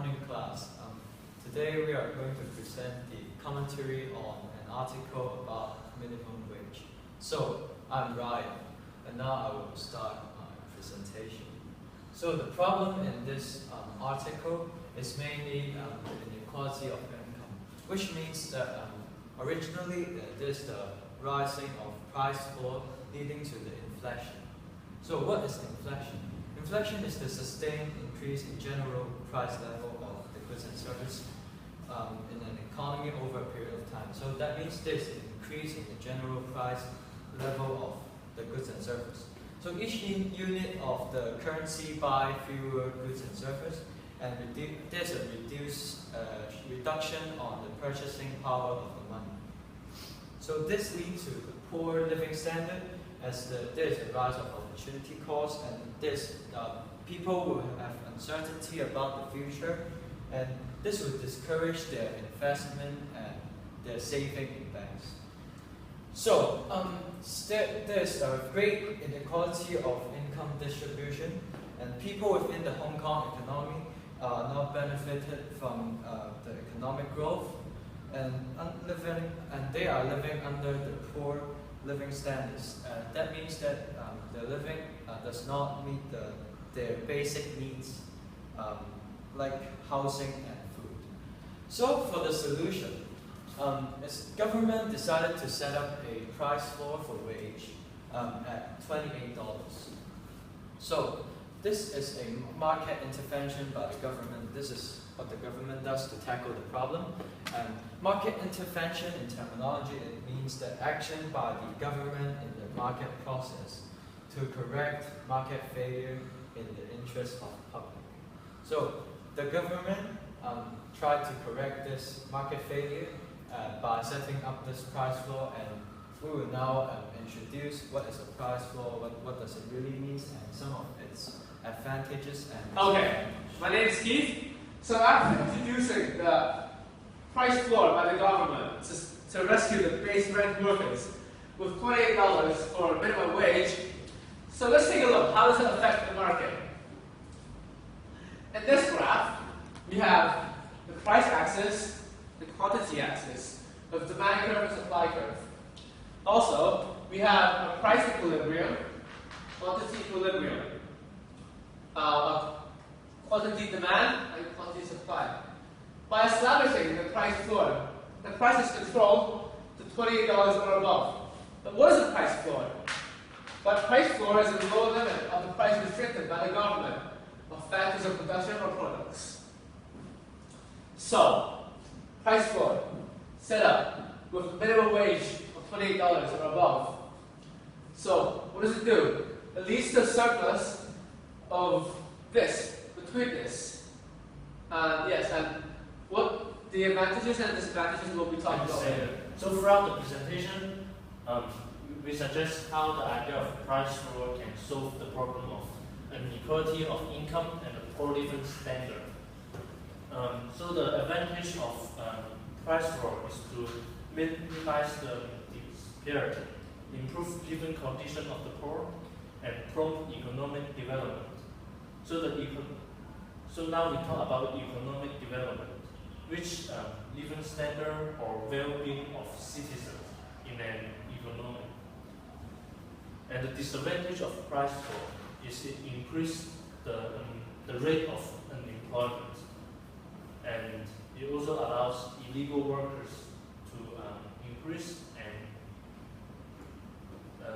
morning class. Today we are going to present the commentary on an article about minimum wage. So I'm Ryan, and now I will start my presentation. So the problem in this article is mainly the inequality of income, which means that originally there's the rising of price floor leading to the inflation. So what is inflation? Inflation is the sustained increase in general price level of the goods and service in an economy over a period of time. So that means there's an increase in the general price level of the goods and service. So each unit of the currency buy fewer goods and service, and there's a reduction on the purchasing power of the money. So this leads to the poor living standard, as there's a rise of opportunity cost, and there's people will have uncertainty about the future, and this will discourage their investment and their saving in banks. So there's a great inequality of income distribution, and people within the Hong Kong economy are not benefited from the economic growth, and they are living under the poor living standards. That means that their living does not meet their basic needs, like housing and food. So for the solution, government decided to set up a price floor for wage at $28. So this is a market intervention by the government. This is what the government does to tackle the problem. Market intervention in terminology, it means the action by the government in the market process to correct market failure in the interest of the public. So the government tried to correct this market failure by setting up this price floor, and we will now introduce what is a price floor, what does it really mean, and some of its advantages and Okay, my name is Keith. So after introducing the price floor by the government to rescue the base rent workers with $28 for minimum wage, so let's take a look. How does it affect the market? In this graph, we have the price axis, the quantity axis, of demand curve and supply curve. Also, we have a price equilibrium, quantity equilibrium, quantity demand and quantity supply. By establishing the price floor, the price is controlled to $28 or above. But what is a price floor? But price floor is the lower limit of the price restricted by the government of factors of production or products. So, price floor set up with minimum wage of $28 or above. So, what does it do? It leads to a surplus of this, between this. Yes, and what the advantages and disadvantages will be talking about later. So throughout the presentation, we suggest how the idea of price floor can solve the problem of inequality of income and a poor living standard. So the advantage of price floor is to minimize the disparity, improve living condition of the poor, and promote economic development. So now we talk about economic development, which living standard or well-being of citizens in an economy. And the disadvantage of price floor is it increases the rate of unemployment, and it also allows illegal workers to increase. And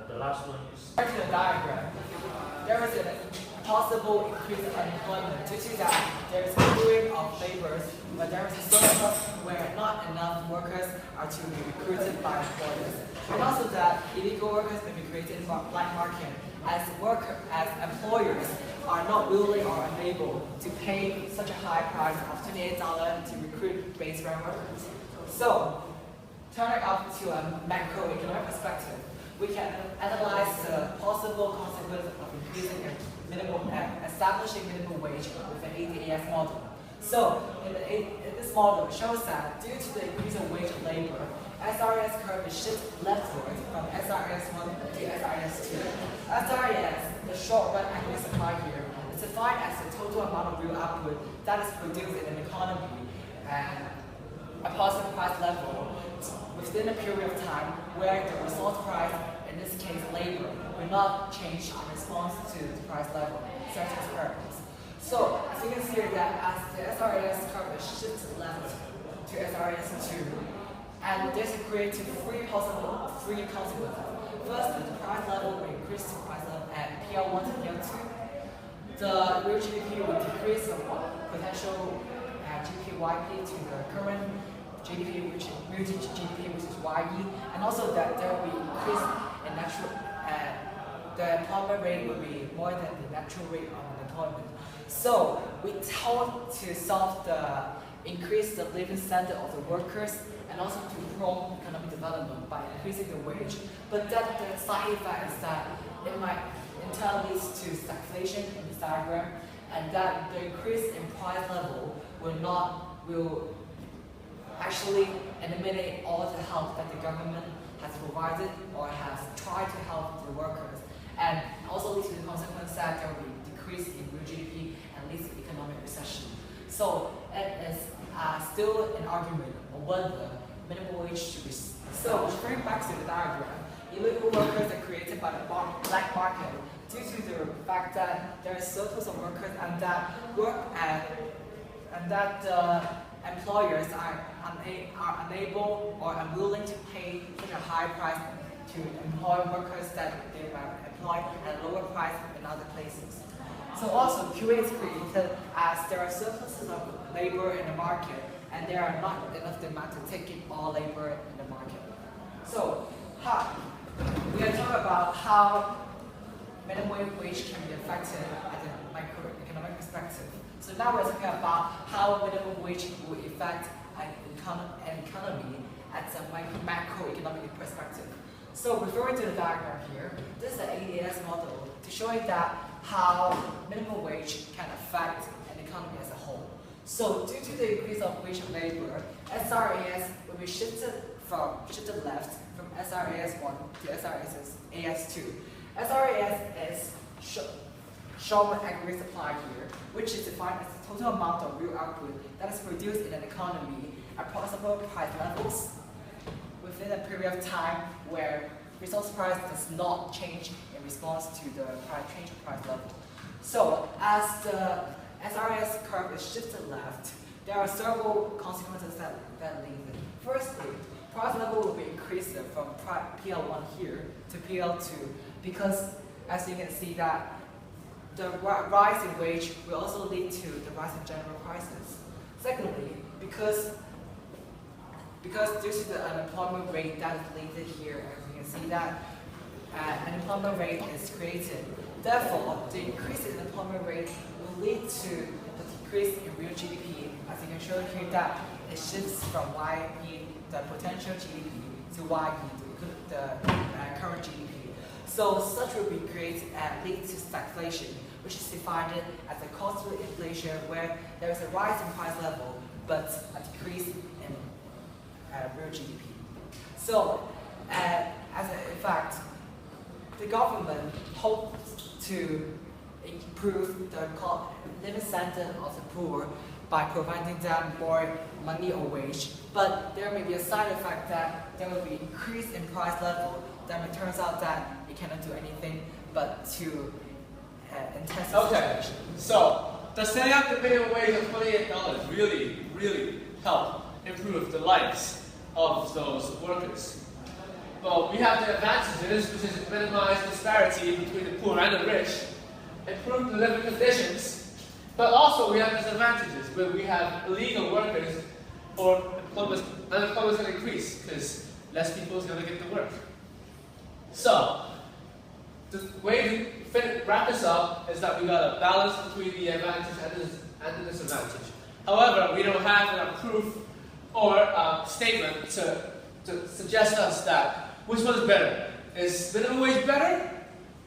the last one is. Back to the diagram, there is a possible increase in unemployment due to that there is a pooling of laborers, but there is a surplus where not enough workers are to be recruited by employers. And also that illegal workers may be created in the black market as employers are not willing or unable to pay such a high price of $28 to recruit base rent workers. So, turning up to a macroeconomic perspective, we can analyze the possible consequences of increasing establishing minimum wage with an ADAS model. So, in this model, it shows that due to the increase in wage of labor, SRS curve is shifted leftward from SRS 1 to SRS 2. SRS, the short run annual supply here, is It's defined as the total amount of real output that is produced in an economy and a positive price level within a period of time where the resource price, in this case labor, will not change in response to the price level, such as purpose. So, as you can see that as the SRAS curve shifts left to SRAS 2, and there's created three consequences. First, the price level will increase to price level at PL1 to PL2. The real GDP will decrease from potential GDP-YP to the current GDP, which is real GDP, which is YE, and also that there will be increase in the employment rate will be more than the natural rate of unemployment. So we told to solve increase the living standard of the workers and also to promote economic development by increasing the wage. But that the side effect is that it might in turn leads to stagflation in this diagram, and that the increase in price level will actually eliminate all the help that the government has provided or has tried to help the workers, and also leads to the consequence that there will be decrease in real GDP and leads to economic recession. So it is still an argument on whether minimum wage should be. So referring back to the diagram, illegal workers are created by the black market due to the fact that there is surplus of workers and that employers are unable or unwilling to pay such a high price to employ workers that they might employ at a lower price in other places. So also, QA is created as there are surpluses of labor in the market and there are not enough demand to take in all labor in the market. So, we are talking about how minimum wage can be affected at the microeconomic perspective. So now we're talking about how minimum wage will affect an economy at the macroeconomic perspective. So referring to the diagram here, this is the ADS model to show you that how minimum wage can affect an economy as a whole. So due to the increase of wage of labor, SRAS will be shifted left from SRAS1 to SRAS2. SRAS is shown aggregate supply here, which is defined as the total amount of real output that is produced in an economy at possible price levels within a period of time where resource price does not change in response to the change of price level. So as the SRAS curve is shifted left, there are several consequences that lead it. Firstly, price level will be increased from PL1 here to PL2 because, as you can see, that the rise in wage will also lead to the rise in general prices. Secondly, because due to the unemployment rate that is listed here, as you can see that unemployment rate is created. Therefore, the increase in employment rate will lead to the decrease in real GDP. As you can show here that it shifts from YP, the potential GDP, to YP, the current GDP. So such will be created and lead to stagflation, which is defined as a constant inflation where there is a rise in price level but a decrease in real GDP. So, in fact, the government hopes to improve the living standard of the poor by providing them more money or wage, but there may be a side effect that there will be increase in price level. Then it turns out that it cannot do anything but to intensify. Okay, so does setting up the minimum wage of $28 really help improve the lives of those workers? Well, we have the advantages, which is minimize disparity between the poor and the rich, improve the living conditions, but also we have disadvantages where we have illegal workers or unemployment is going to increase because less people is going to get to work. So, the way to wrap this up is that we got a balance between the advantage and the disadvantage. However, we don't have enough proof or statement to suggest us that which one is better. Is minimum wage better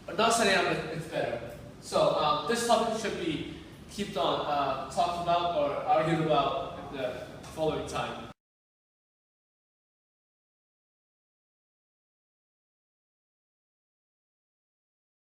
or not setting up it's better? So this topic should be kept on talked about or argued about in the following time.